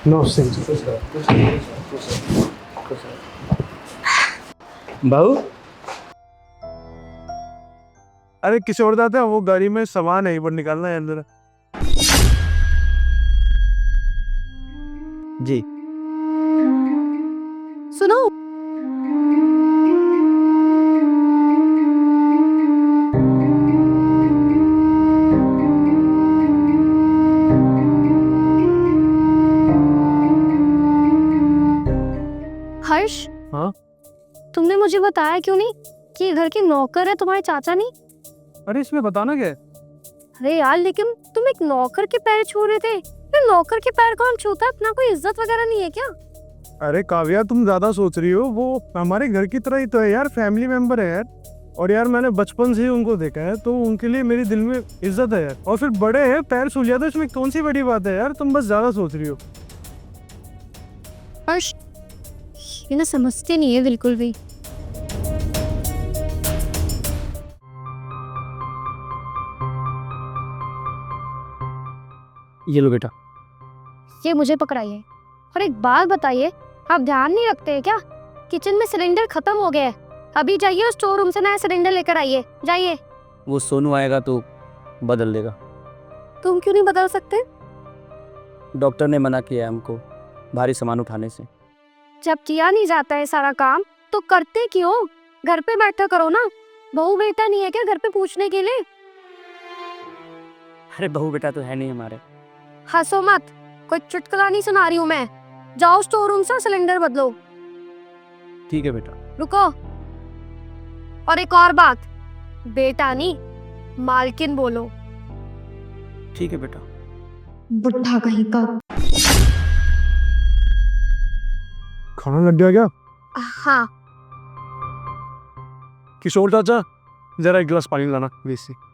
No sense. बहू, अरे किसी और जाते हैं, वो गाड़ी में सामान है, वो निकालना है अंदर। जी सुनो, हर्ष, हाँ? तुमने मुझे बताया क्यों नहीं कि घर के नौकर है तुम्हारे चाचा नहीं? अरे इसमें बताना क्या है? अरे यार, लेकिन तुम एक नौकर के पैर छू रहे थे। ये नौकर के पैर कौन छूता है? अपना कोई इज्जत वगैरह नहीं है क्या? अरे काव्या, तुम ज्यादा सोच रही हो, वो हमारे घर की तरह ही तो है यार, फैमिली मेंबर है यार। और यार मैंने बचपन से ही उनको देखा है, तो उनके लिए मेरे दिल में इज्जत है यार। और फिर बड़े हैं, पैर छू लिया तो इसमें कौन सी बड़ी बात है यार, तुम बस ज्यादा सोच रही हो। हर्ष, ये ना समझते नहीं है बिल्कुल भी। ये लो बेटा। ये मुझे पकड़ाइए। और एक बात बताइए, आप ध्यान नहीं रखते हैं क्या? किचन में सिलेंडर खत्म हो गया है, अभी जाइए और स्टोर रूम से नया सिलेंडर लेकर आइए, जाइए। वो सोनू आएगा तो बदल देगा। तुम क्यों नहीं बदल सकते? डॉक्टर ने मना किया है हमको भारी सामान उठाने से। जब किया नहीं जाता है सारा काम तो करते क्यों? घर पे बैठा करो ना। बहू बेटा नहीं है क्या घर पे पूछने के लिए? अरे बहू बेटा तो है नहीं हमारे। हंसो मत, कोई चुटकुला नहीं सुना रही हूँ मैं। जाओ स्टोर रूम से सिलेंडर बदलो। ठीक है बेटा। रुको, और एक और बात, बेटा नहीं मालकिन बोलो। ठीक है बेटा। बुढ़ा कहीं का। खाना लग गया क्या? हाँ, किशोर चाचा, जरा एक गिलास पानी लाना प्लीज से।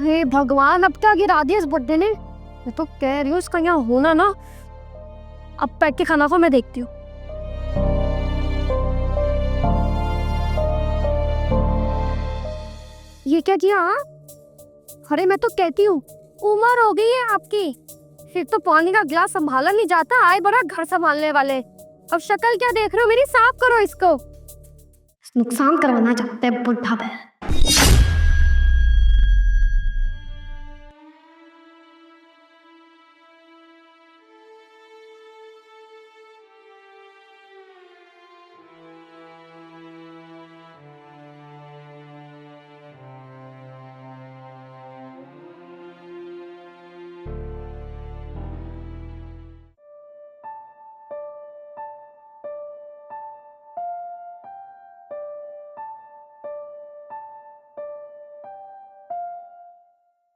हे भगवान, अब क्या गिरा दिया इस बुड्ढे ने। मैं तो कह रही हूँ इसका यहाँ होना ना। अब पैक के खाना को मैं देखती हूँ। ये क्या किया? हाँ? अरे मैं तो कहती हूँ उम्र हो गई है आपकी, फिर तो पानी का गिलास संभाला नहीं जाता, आए बड़ा घर संभालने वाले। अब शक्ल क्या देख रहे हो मेरी? साफ करो इसको। नुकसान करवाना चाहते हैं बुढ़ा बैल।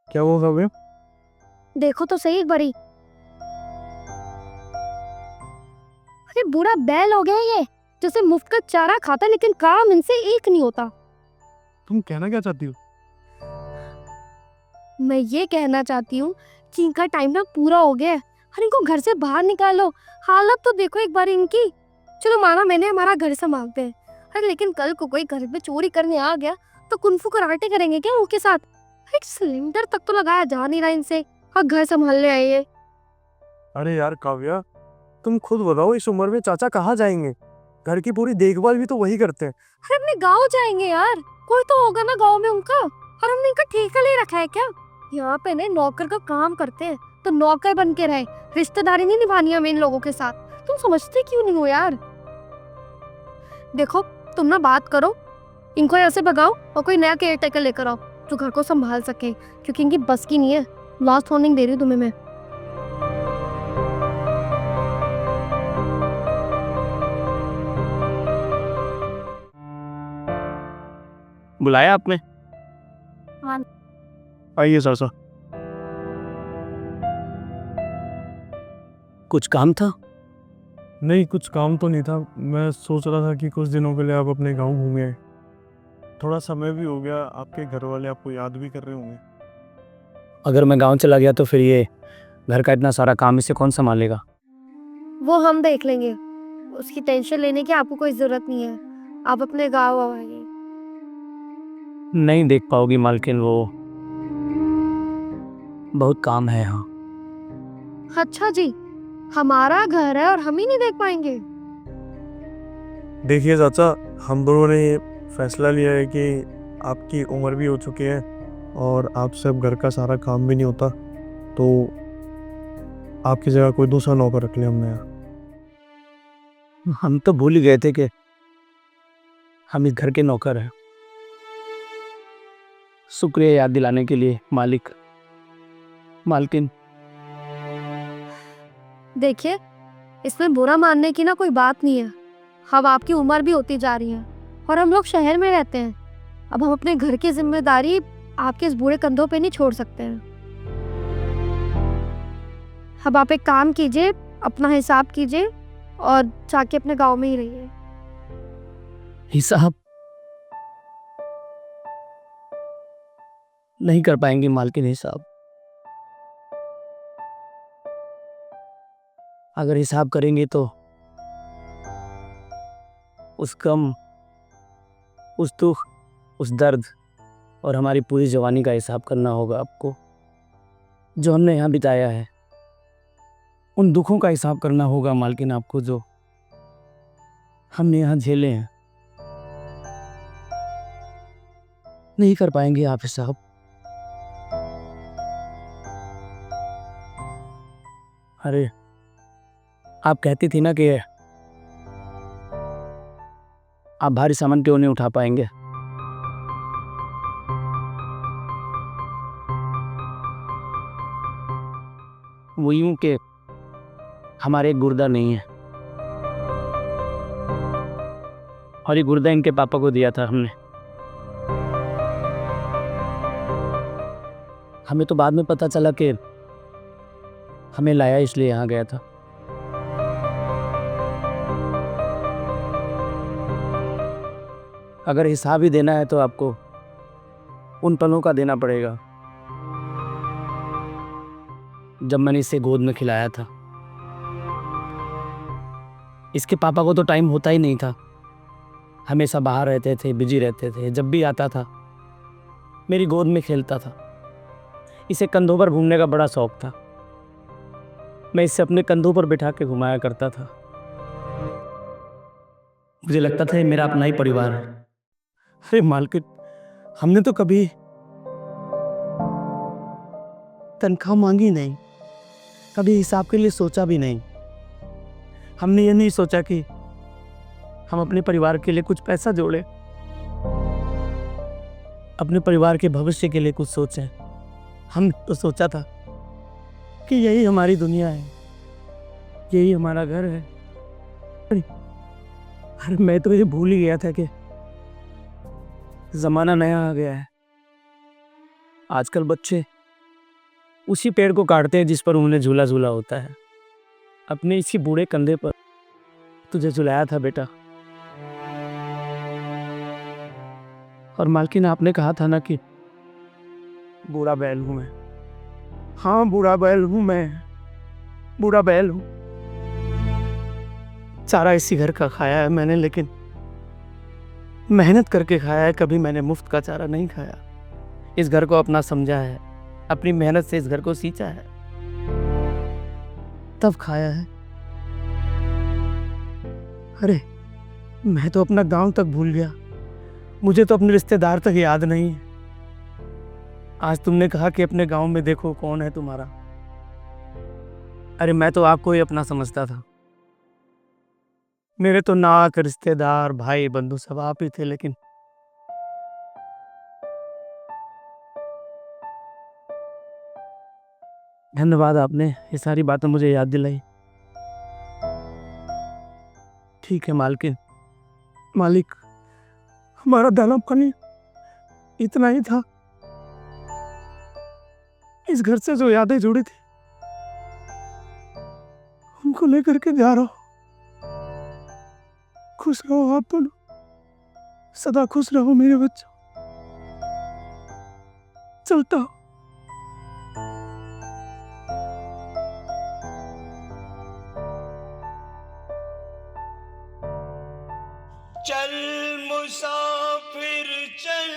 क्या हुआ काव्या? देखो तो सही एक बारी। अरे बुरा बैल हो गया ये, जैसे मुफ्त का चारा खाता लेकिन काम इनसे एक नहीं होता। तुम कहना क्या चाहती हो? मैं ये कहना चाहती हूँ कि इनका टाइम ना पूरा हो गया है। अरे इनको घर से बाहर निकालो। हालत तो देखो एक बार इनकी। चलो माना मैंने हमारा घर संभालते हैं, अरे लेकिन कल को कोई घर में चोरी करने आ गया तो कुनफू कराटे करेंगे क्या उनके साथ? एक सिलेंडर तक तो लगाया जा नहीं रहा इनसे, और घर संभालने आए ये। अरे यार काव्या, तुम खुद बताओ, इस उम्र में चाचा कहाँ जाएंगे? घर की पूरी देखभाल भी तो वही करते हैं। अरे अपने गाँव जाएंगे यार, कोई तो होगा ना गाँव में उनका। और हमने इनका ठेका ले रखा है क्या? यहाँ पे ने नौकर का काम करते हैं तो नौकर बन के रहे, रिश्तेदारी नहीं निभानी हमें इन लोगों के साथ। तुम समझते क्यों नहीं हो यार? देखो तुम ना बात करो, इनको ऐसे भगाओ और कोई नया केयर टेकर लेकर आओ जो घर को संभाल सके, क्योंकि इनकी बस की नहीं है। लास्ट वार्निंग दे रही हूँ तुम्हें मैं। बुलाया आपने? हाँ। आइए चाचा। कुछ काम था? नहीं, कुछ काम तो नहीं था। मैं सोच रहा था कि कुछ दिनों के लिए आप अपने गांव घूमे आए। थोड़ा समय भी हो गया, आपके घर वाले आपको याद भी कर रहे होंगे। अगर मैं गांव चला गया तो फिर ये घर का इतना सारा काम इसे कौन संभालेगा? वो हम देख लेंगे, उसकी टेंशन लेने की आपको कोई जरूरत नहीं है। आप अपने गाँव आइए। नहीं देख पाओगी मालकिन, वो बहुत काम है यहाँ। अच्छा जी, हमारा घर है और हम ही नहीं देख पाएंगे? देखिए चाचा, हम दोनों ने ये फैसला लिया है कि आपकी उम्र भी हो चुकी है और आपसे अब घर का सारा काम भी नहीं होता, तो आपकी जगह कोई दूसरा नौकर रख लिया हमने यहाँ। हम तो भूल ही गए थे कि हम इस घर के नौकर हैं। शुक्रिया याद दिलाने के लिए मालिक। मालकिन, देखिए, इसमें बुरा मानने की ना कोई बात नहीं है। अब आपकी उम्र भी होती जा रही है और हम लोग शहर में रहते हैं। अब हम अपने घर की जिम्मेदारी आपके इस बूढ़े कंधों पे नहीं छोड़ सकते हैं। अब आप एक काम कीजिए, अपना हिसाब कीजिए और जाके अपने गांव में ही रहिए। हिसाब नहीं कर पाएंगे मालकिन, हिसाब। अगर हिसाब करेंगे तो उस गम, उस दुख, उस दर्द और हमारी पूरी जवानी का हिसाब करना होगा आपको, जो हमने यहाँ बिताया है। उन दुखों का हिसाब करना होगा मालकिन आपको, जो हमने यहाँ झेले हैं। नहीं कर पाएंगे आप हिसाब। अरे, आप कहती थी ना कि आप भारी सामान क्यों नहीं उठा पाएंगे। वो यूं कि हमारे एक गुर्दा नहीं है और ये गुर्दा इनके पापा को दिया था हमने। हमें तो बाद में पता चला कि हमें लाया इसलिए यहाँ गया था। अगर हिसाब ही देना है तो आपको उन पलों का देना पड़ेगा जब मैंने इसे गोद में खिलाया था। इसके पापा को तो टाइम होता ही नहीं था, हमेशा बाहर रहते थे, बिजी रहते थे। जब भी आता था मेरी गोद में खेलता था। इसे कंधों पर घूमने का बड़ा शौक था। मैं इसे अपने कंधों पर बिठा के घुमाया करता था। मुझे लगता था ये मेरा अपना ही परिवार है। अरे मालकिन, हमने तो कभी तनख्वाह मांगी नहीं, कभी हिसाब के लिए सोचा भी नहीं। हमने ये नहीं सोचा कि हम अपने परिवार के लिए कुछ पैसा जोड़ें, अपने परिवार के भविष्य के लिए कुछ सोचें। हम तो सोचा था कि यही हमारी दुनिया है, यही हमारा घर है। अरे मैं तो ये भूल ही गया था कि जमाना नया आ गया है। आजकल बच्चे उसी पेड़ को काटते हैं जिस पर उन्हें झूला झूला होता है। अपने इसी बूढ़े कंधे पर तुझे झुलाया था बेटा। और मालकिन, आपने कहा था ना कि बूढ़ा बैल हूं मैं। हाँ, बूढ़ा बैल हूं मैं, बूढ़ा बैल हूं। चारा इसी घर का खाया है मैंने, लेकिन मेहनत करके खाया है। कभी मैंने मुफ्त का चारा नहीं खाया। इस घर को अपना समझा है, अपनी मेहनत से इस घर को सींचा है, तब खाया है। अरे, मैं तो अपना गांव तक भूल गया, मुझे तो अपने रिश्तेदार तक याद नहीं है। आज तुमने कहा कि अपने गांव में देखो कौन है तुम्हारा। अरे, मैं तो आपको ही अपना समझता था। मेरे तो नाक, रिश्तेदार, भाई बंधु सब आप ही थे, लेकिन धन्यवाद, आपने ये सारी बातें मुझे याद दिलाई। ठीक है मालकिन, मालिक, हमारा दाना पानी इतना ही था। इस घर से जो यादें जुड़ी थी उनको लेकर के जा रहा हूं। खुश रहो आप दोनों, सदा खुश रहो मेरे बच्चों। चलता हूं। चल मुसाफिर चल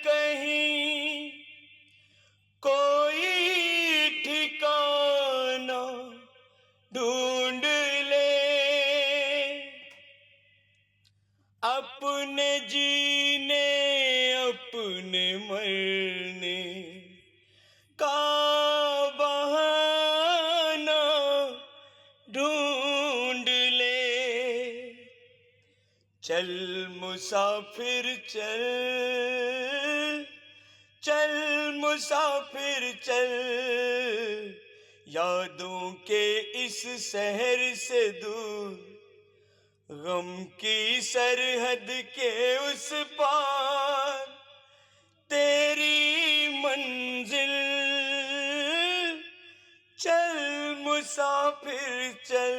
कहीं, कोई ठिकाना ढूंढ ले, अपने जीने अपने मरने का बहाना ढूंढ ले। चल मुसाफिर चल, चल मुसाफिर चल, यादों के इस शहर से दूर, गम की सरहद के उस पार तेरी मंजिल। चल मुसाफिर चल,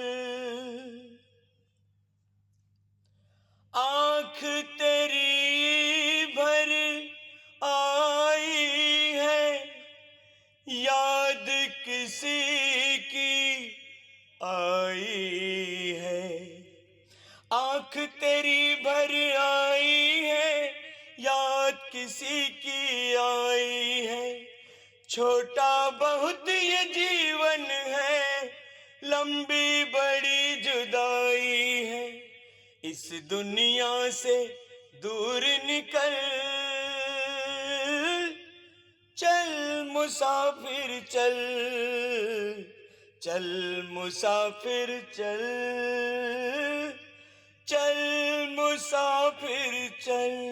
आँख तेरी भर आई है, याद किसी की आई है। आँख तेरी भर आई है, याद किसी की आई है। छोटा बहुत ये जीवन है, लंबी बड़ी जुदाई है। इस दुनिया से दूर निकल, चल मुसाफिर चल, चल मुसाफिर चल, चल मुसाफिर चल।